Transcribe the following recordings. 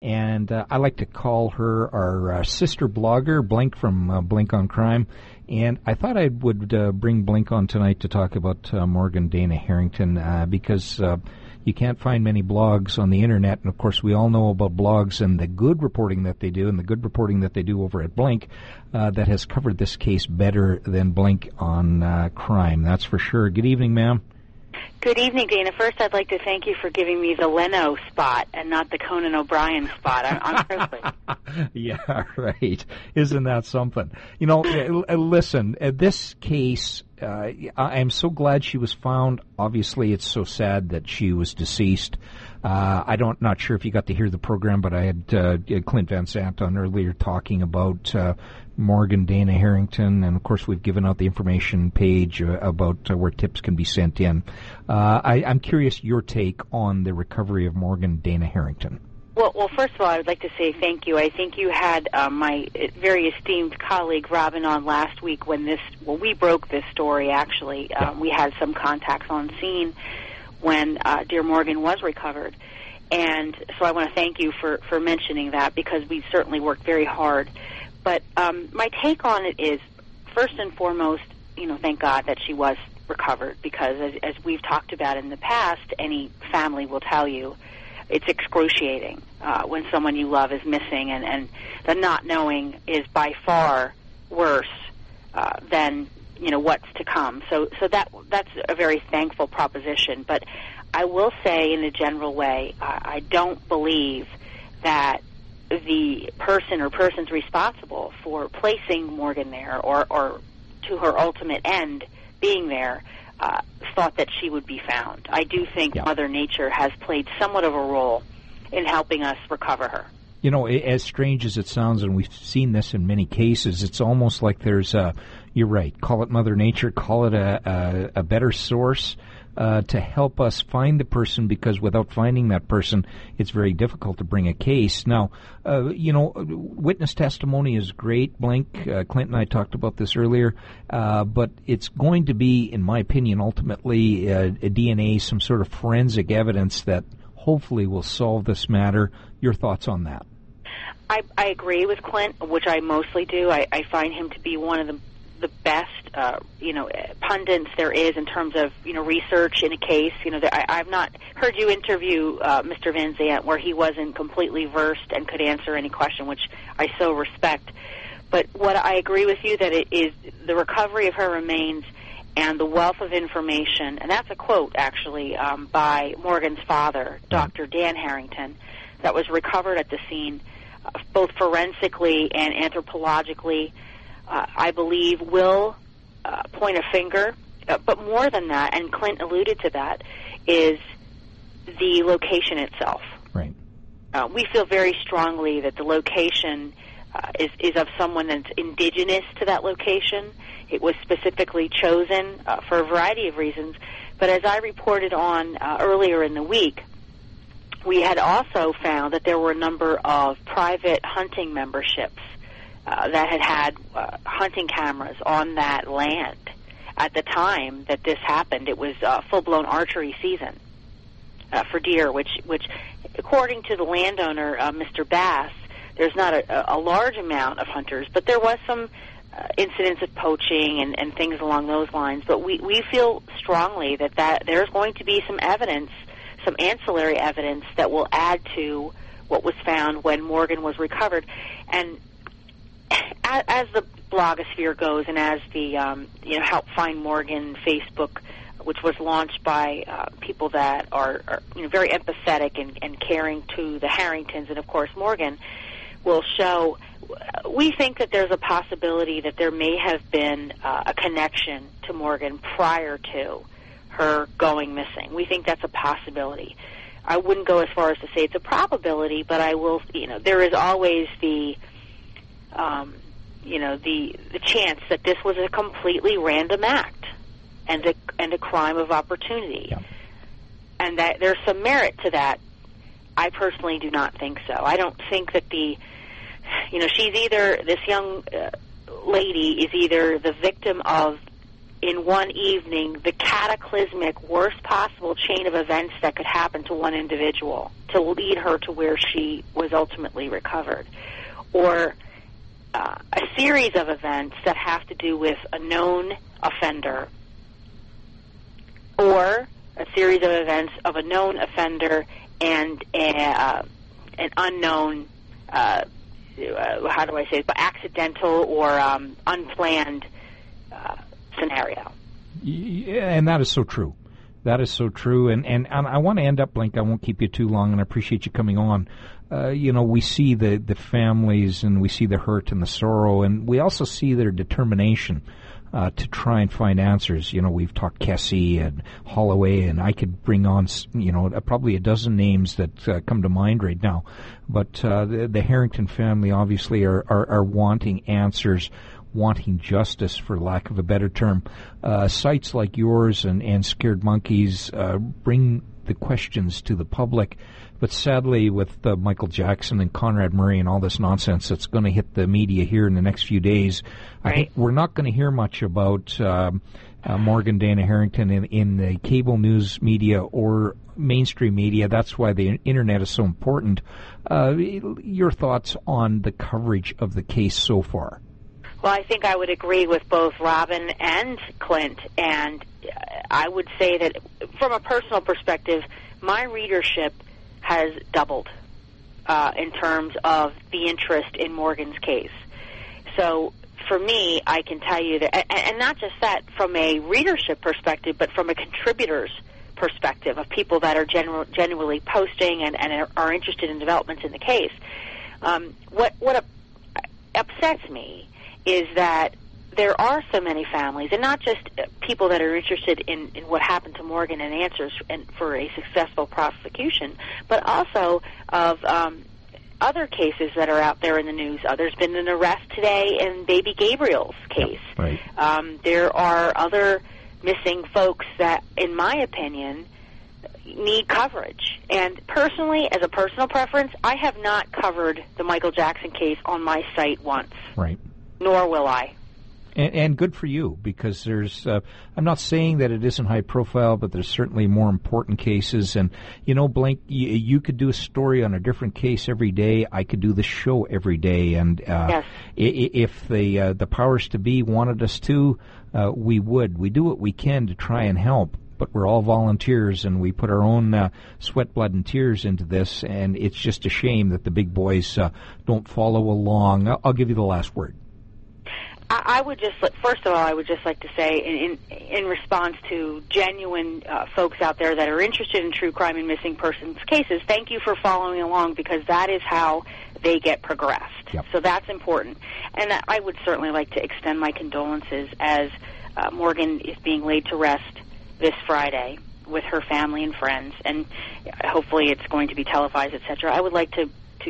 And I like to call her our sister blogger, Blink from Blink on Crime. And I thought I would bring Blink on tonight to talk about Morgan Dana Harrington because you can't find many blogs on the Internet. And, of course, we all know about blogs and the good reporting that they do and the good reporting that they do over at Blink that has covered this case better than Blink on Crime. That's for sure. Good evening, ma'am. Good evening, Dana. First, I'd like to thank you for giving me the Leno spot and not the Conan O'Brien spot. I'm privileged. Yeah, right. Isn't that something? You know, listen, this case, I'm so glad she was found. Obviously, it's so sad that she was deceased. Not sure if you got to hear the program, but I had Clint Van Sant on earlier talking about Morgan Dana Harrington, and of course we've given out the information page about where tips can be sent in. I'm curious your take on the recovery of Morgan Dana Harrington. Well, first of all, I would like to say thank you. I think you had my very esteemed colleague Robin on last week when we broke this story. Actually, we had some contacts on scene when dear Morgan was recovered, and so I want to thank you for mentioning that because we certainly worked very hard. But my take on it is, first and foremost, thank God that she was recovered because, as we've talked about in the past, any family will tell you it's excruciating when someone you love is missing, and the not knowing is by far worse than what's to come. So that's a very thankful proposition. But I will say, in a general way, I don't believe that the person or persons responsible for placing Morgan there or to her ultimate end being there thought that she would be found. I do think Mother Nature has played somewhat of a role in helping us recover her. You know, as strange as it sounds, and we've seen this in many cases, it's almost like there's you're right, call it Mother Nature, call it a better source to help us find the person, because without finding that person, it's very difficult to bring a case. Now, witness testimony is great, Blink. Clint and I talked about this earlier, but it's going to be, in my opinion, ultimately a DNA, some sort of forensic evidence that hopefully will solve this matter. Your thoughts on that? I agree with Clint, which I mostly do. I find him to be one of the best, pundits there is in terms of, research in a case. I've not heard you interview Mr. Van Zandt where he wasn't completely versed and could answer any question, which I so respect. But what I agree with you that it is the recovery of her remains and the wealth of information, and that's a quote, actually, by Morgan's father, Dr. Dan Harrington, that was recovered at the scene, both forensically and anthropologically, I believe will point a finger. But more than that, and Clint alluded to that, is the location itself. Right. We feel very strongly that the location is of someone that's indigenous to that location. It was specifically chosen for a variety of reasons. But as I reported on earlier in the week, we had also found that there were a number of private hunting memberships that had hunting cameras on that land at the time that this happened. It was full-blown archery season for deer, which according to the landowner, Mr. Bass, there's not a large amount of hunters, but there was some incidents of poaching and things along those lines. But we feel strongly that there's going to be some evidence, some ancillary evidence that will add to what was found when Morgan was recovered. And as the blogosphere goes, and as the Help Find Morgan Facebook, which was launched by people that are very empathetic and caring to the Harringtons and of course Morgan, will show, we think that there's a possibility that there may have been a connection to Morgan prior to her going missing. We think that's a possibility. I wouldn't go as far as to say it's a probability, but I will. There is always the chance that this was a completely random act and a crime of opportunity, and that there's some merit to that. I personally do not think so. I don't think that she's either, this young lady is either the victim of in one evening the cataclysmic, worst possible chain of events that could happen to one individual to lead her to where she was ultimately recovered, or a series of events that have to do with a known offender, or a series of events of a known offender and an unknown, how do I say it, but accidental or unplanned scenario. Yeah, and that is so true. That is so true. And I want to end up, Blink, I won't keep you too long, and I appreciate you coming on. We see the families, and we see the hurt and the sorrow, and we also see their determination to try and find answers. We've talked Kessie and Holloway, and I could bring on, probably a dozen names that come to mind right now. But the Harrington family obviously are wanting answers, wanting justice, for lack of a better term. Sites like yours and Scared Monkeys bring the questions to the public. But sadly, with Michael Jackson and Conrad Murray and all this nonsense that's going to hit the media here in the next few days, right, I think we're not going to hear much about Morgan Dana Harrington in the cable news media or mainstream media. That's why the Internet is so important. Your thoughts on the coverage of the case so far? Well, I think I would agree with both Robin and Clint, and I would say that from a personal perspective, my readership has doubled in terms of the interest in Morgan's case. So for me, I can tell you that, and not just that from a readership perspective, but from a contributor's perspective of people that are genuinely posting and are interested in developments in the case. What upsets me is that there are so many families, and not just people that are interested in what happened to Morgan and answers for a successful prosecution, but also of other cases that are out there in the news. There's been an arrest today in Baby Gabriel's case. Yep, right. There are other missing folks that, in my opinion, need coverage. And personally, as a personal preference, I have not covered the Michael Jackson case on my site once. Right. Nor will I. And good for you, because there's, I'm not saying that it isn't high profile, but there's certainly more important cases. And, Blink, you could do a story on a different case every day. I could do the show every day. And yes. If the powers to be wanted us to, we would. We do what we can to try and help, but we're all volunteers, and we put our own sweat, blood, and tears into this. And it's just a shame that the big boys don't follow along. I'll give you the last word. I would just, first of all, I would just like to say, in response to genuine folks out there that are interested in true crime and missing persons cases, thank you for following along, because that is how they get progressed. Yep. So that's important. And I would certainly like to extend my condolences as Morgan is being laid to rest this Friday with her family and friends, and hopefully it's going to be televised, etc. I would like to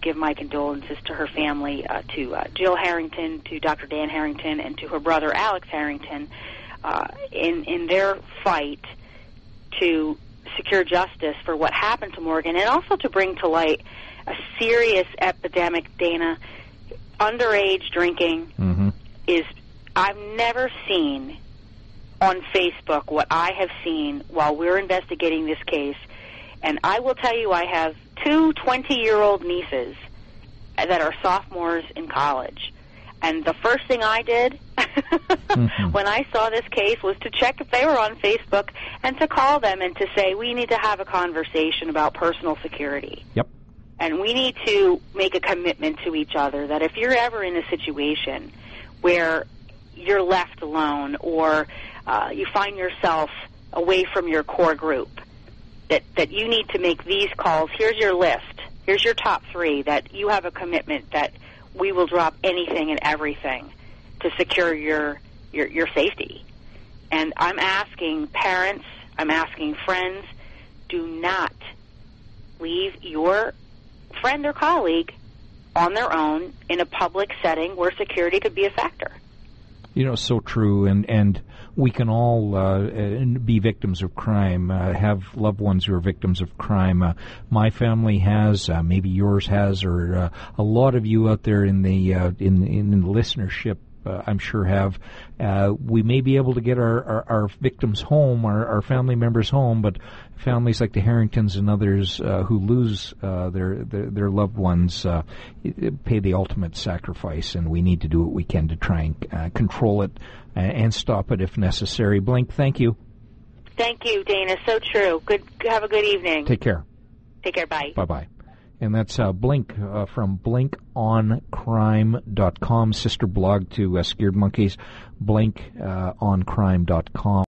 give my condolences to her family, to Jill Harrington, to Dr. Dan Harrington, and to her brother Alex Harrington in their fight to secure justice for what happened to Morgan, and also to bring to light a serious epidemic, Dana. Underage drinking is, I've never seen on Facebook what I have seen while we're investigating this case. And I will tell you, I have two 20-year-old nieces that are sophomores in college. And the first thing I did when I saw this case was to check if they were on Facebook and to call them and to say, we need to have a conversation about personal security. Yep. And we need to make a commitment to each other that if you're ever in a situation where you're left alone or you find yourself away from your core group, that you need to make these calls. Here's your list. Here's your top 3, that you have a commitment that we will drop anything and everything to secure your safety. And I'm asking parents, I'm asking friends, do not leave your friend or colleague on their own in a public setting where security could be a factor. So true, and we can all be victims of crime, have loved ones who are victims of crime. My family has, maybe yours has, or a lot of you out there in the listenership I'm sure have. We may be able to get our victims home, our family members home, but families like the Harringtons and others who lose their loved ones pay the ultimate sacrifice, and we need to do what we can to try and control it and stop it if necessary. Blink, thank you. Thank you, Dana. So true. Good. Have a good evening. Take care. Take care. Bye. Bye-bye. And that's Blink from BlinkOnCrime.com, sister blog to Scared Monkeys, BlinkOnCrime.com.